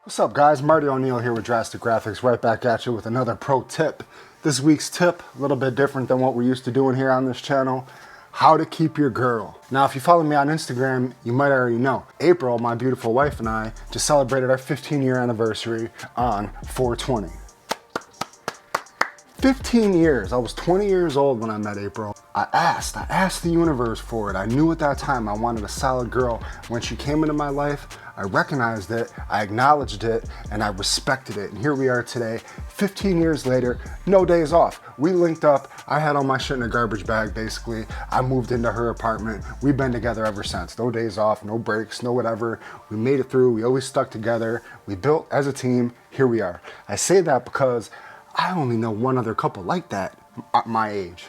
What's up guys, Marty O'Neill here with Drastic Graphics, right back at you with another pro tip. This week's tip, a little bit different than what we're used to doing here on this channel. How to keep your girl. Now if you follow me on Instagram, you might already know. April, my beautiful wife, and I just celebrated our 15-year anniversary on 4/20. 15 years, I was 20 years old when I met April. I asked the universe for it. I knew at that time I wanted a solid girl. When she came into my life, I recognized it, I acknowledged it, and I respected it. And here we are today, 15 years later, no days off. We linked up, I had all my shit in a garbage bag basically. I moved into her apartment. We've been together ever since. No days off, no breaks, no whatever. We made it through, we always stuck together. We built as a team, here we are. I say that because I only know one other couple like that at my age.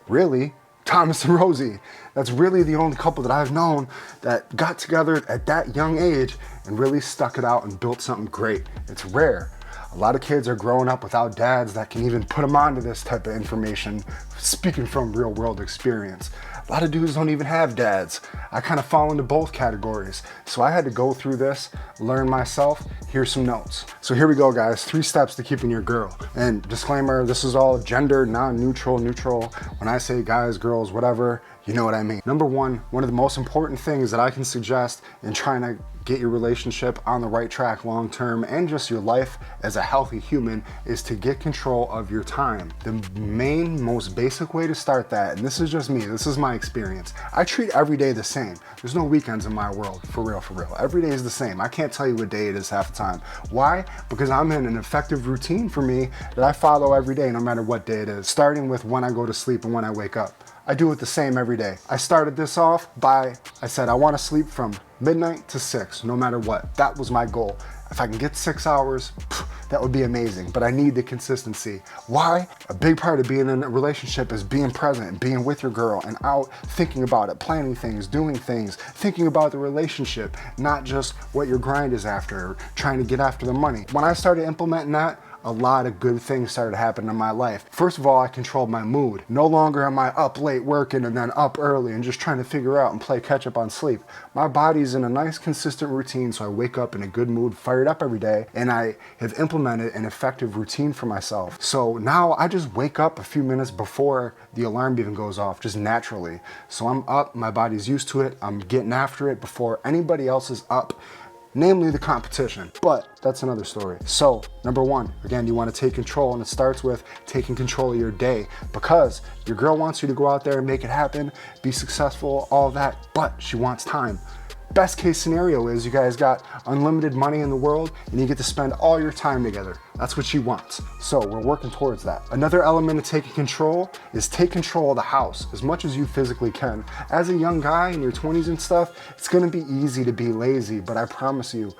Really? Thomas and Rosie. That's really the only couple that I've known that got together at that young age and really stuck it out and built something great. It's rare. A lot of kids are growing up without dads that can even put them onto this type of information, speaking from real world experience. A lot of dudes don't even have dads. I kind of fall into both categories. So I had to go through this, learn myself. Here's some notes. So here we go guys, 3 steps to keeping your girl. And disclaimer, this is all gender, non-neutral, neutral. When I say guys, girls, whatever, you know what I mean. Number one of the most important things that I can suggest in trying to get your relationship on the right track long term and just your life as a healthy human is to get control of your time. The main, most basic way to start that, and this is just me, this is my experience, I treat every day the same. There's no weekends in my world, for real, for real. Every day is the same. I can't tell you what day it is half the time. Why? Because I'm in an effective routine for me that I follow every day, no matter what day it is, starting with when I go to sleep and when I wake up. I do it the same every day. I started this off by, I said I want to sleep from midnight to 6, no matter what. That was my goal. If I can get 6 hours, that would be amazing, but I need the consistency. Why? A big part of being in a relationship is being present and being with your girl and out thinking about it, planning things, doing things, thinking about the relationship, not just what your grind is after, or trying to get after the money. When I started implementing that, a lot of good things started happening in my life. First of all, I controlled my mood. No longer am I up late working and then up early and just trying to figure out and play catch up on sleep. My body's in a nice consistent routine, so I wake up in a good mood, fired up every day, and I have implemented an effective routine for myself. So now I just wake up a few minutes before the alarm even goes off, just naturally. So I'm up, my body's used to it, I'm getting after it before anybody else is up, namely the competition, but that's another story. So number one, again, you want to take control, and it starts with taking control of your day, because your girl wants you to go out there and make it happen, be successful, all that, but she wants time. Best case scenario is you guys got unlimited money in the world and you get to spend all your time together. That's what she wants. So we're working towards that. Another element of taking control is take control of the house as much as you physically can. As a young guy in your 20s and stuff, it's gonna be easy to be lazy, but I promise you,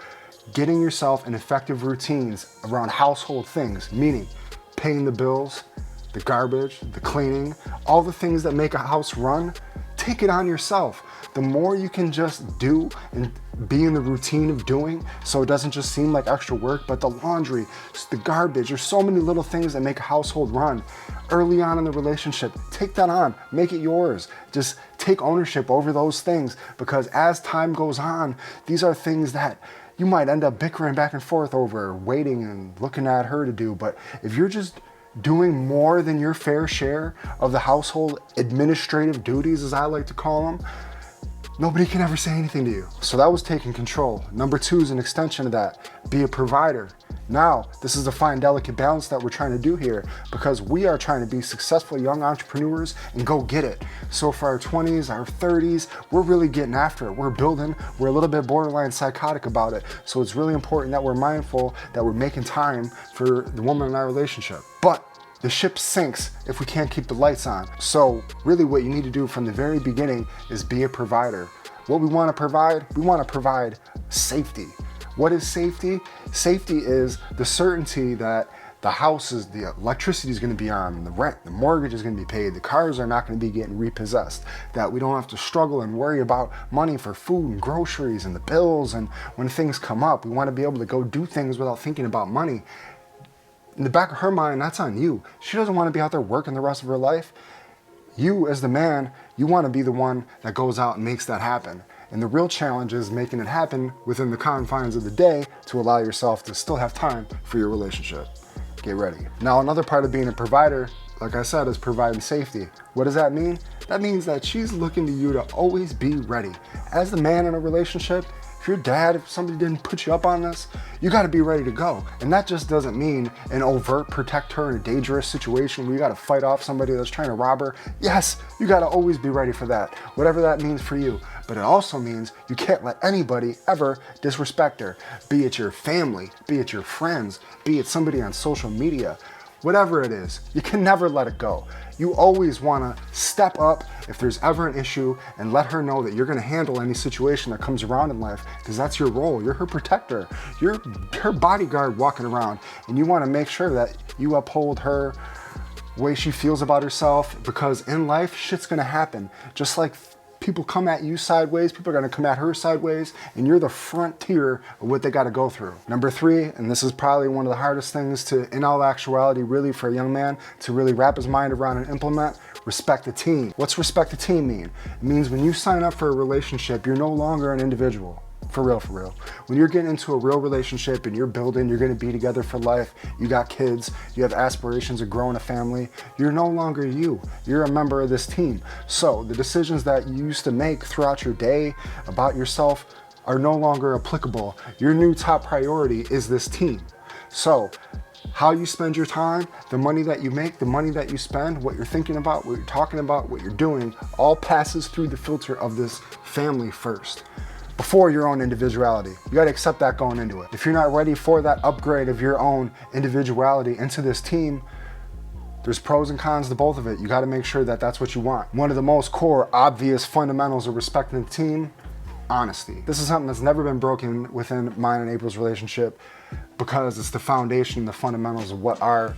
getting yourself in effective routines around household things, meaning paying the bills, the garbage, the cleaning, all the things that make a house run, take it on yourself. The more you can just do and be in the routine of doing, so it doesn't just seem like extra work, but the laundry, the garbage, there's so many little things that make a household run. Early on in the relationship, take that on, make it yours. Just take ownership over those things, because as time goes on, these are things that you might end up bickering back and forth over, waiting and looking at her to do. But if you're just doing more than your fair share of the household administrative duties, as I like to call them, nobody can ever say anything to you. So that was taking control. Number 2 is an extension of that. Be a provider. Now, this is a fine, delicate balance that we're trying to do here, because we are trying to be successful young entrepreneurs and go get it. So for our 20s, our 30s, we're really getting after it. We're building, we're a little bit borderline psychotic about it. So it's really important that we're mindful that we're making time for the woman in our relationship. But the ship sinks if we can't keep the lights on. So really what you need to do from the very beginning is be a provider. What we want to provide safety. What is safety? Safety is the certainty that the house is, the electricity is going to be on, the rent, the mortgage is going to be paid, the cars are not going to be getting repossessed, that we don't have to struggle and worry about money for food and groceries and the bills, and when things come up, we want to be able to go do things without thinking about money. In the back of her mind, that's on you. She doesn't want to be out there working the rest of her life. You, as the man, you want to be the one that goes out and makes that happen. And the real challenge is making it happen within the confines of the day to allow yourself to still have time for your relationship. Get ready. Now, another part of being a provider, like I said, is providing safety. What does that mean? That means that she's looking to you to always be ready. As the man in a relationship, if your dad, if somebody didn't put you up on this, you gotta be ready to go. And that just doesn't mean an overt protect her in a dangerous situation where you gotta fight off somebody that's trying to rob her. Yes, you gotta always be ready for that, whatever that means for you. But it also means you can't let anybody ever disrespect her, be it your family, be it your friends, be it somebody on social media. Whatever it is, you can never let it go. You always wanna step up if there's ever an issue and let her know that you're gonna handle any situation that comes around in life, because that's your role. You're her protector. You're her bodyguard walking around, and you wanna make sure that you uphold her way she feels about herself, because in life, shit's gonna happen. Just like people come at you sideways, people are gonna come at her sideways, and you're the frontier of what they gotta go through. Number 3, and this is probably one of the hardest things to, in all actuality, really for a young man to really wrap his mind around and implement, respect the team. What's respect the team mean? It means when you sign up for a relationship, you're no longer an individual. For real, for real. When you're getting into a real relationship and you're building, you're gonna be together for life, you got kids, you have aspirations of growing a family, you're no longer you. You're a member of this team. So the decisions that you used to make throughout your day about yourself are no longer applicable. Your new top priority is this team. So how you spend your time, the money that you make, the money that you spend, what you're thinking about, what you're talking about, what you're doing, all passes through the filter of this family first, before your own individuality. You gotta accept that going into it. If you're not ready for that upgrade of your own individuality into this team, there's pros and cons to both of it. You gotta make sure that that's what you want. One of the most core, obvious fundamentals of respecting the team, honesty. This is something that's never been broken within mine and April's relationship, because it's the foundation, the fundamentals of what our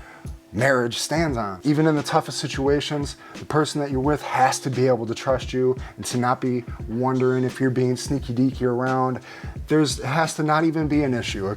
marriage stands on. Even in the toughest situations, the person that you're with has to be able to trust you and to not be wondering if you're being sneaky deaky around. It has to not even be an issue.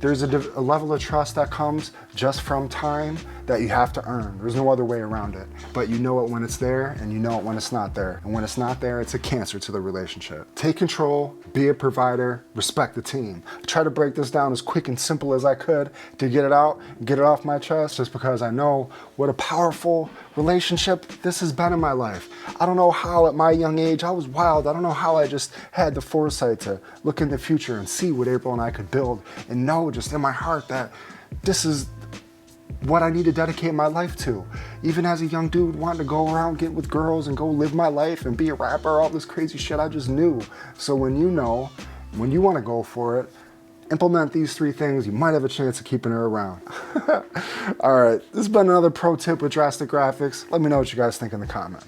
There's a level of trust that comes just from time that you have to earn. There's no other way around it. But you know it when it's there, and you know it when it's not there. And when it's not there, it's a cancer to the relationship. Take control, be a provider, respect the team. I try to break this down as quick and simple as I could to get it out, get it off my chest, just because I know what a powerful relationship this has been in my life. I don't know how at my young age, I was wild. I don't know how I just had the foresight to look in the future and see what April and I could build, and know just in my heart that this is what I need to dedicate my life to. Even as a young dude wanting to go around, get with girls and go live my life and be a rapper, all this crazy shit, I just knew. So when you know, when you want to go for it, implement these 3 things, you might have a chance of keeping her around. All right, this has been another pro tip with Drastic Graphics. Let me know what you guys think in the comments.